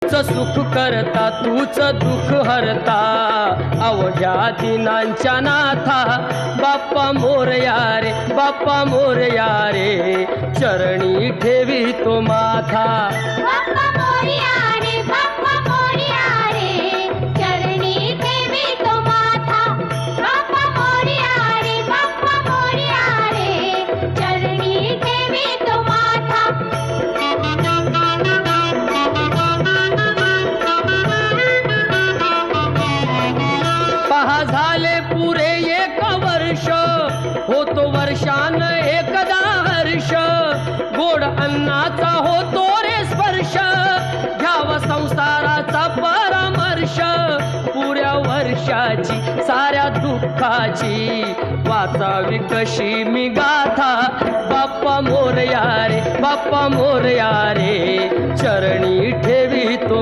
तूच सुख करता तूच दुःख हरता अवघ्या दिनांच्या नाथा बाप्पा मोरया रे बाप्पा मोरया रे चरणी ठेवी तो माथा बाप्पा मोरया रे बाप्पा मोरया रे चरणी ठेवी तो माथा बाप्पा मोरया रे बाप्पा मोरया रे चरणी ठेवी तो माथा पहा झाले पुरे एक वर्ष होतो वर्षान एकदा हर्ष गोड अन्नाचा होतो रे स्पर्श घ्यावा संसाराचा परामर्श पुऱ्या वर्षाची साऱ्या दुःखाची वाचावी कशी मी गाथा बाप्पा मोरया रे बाप्पा मोरया रे चरणी ठेवी तो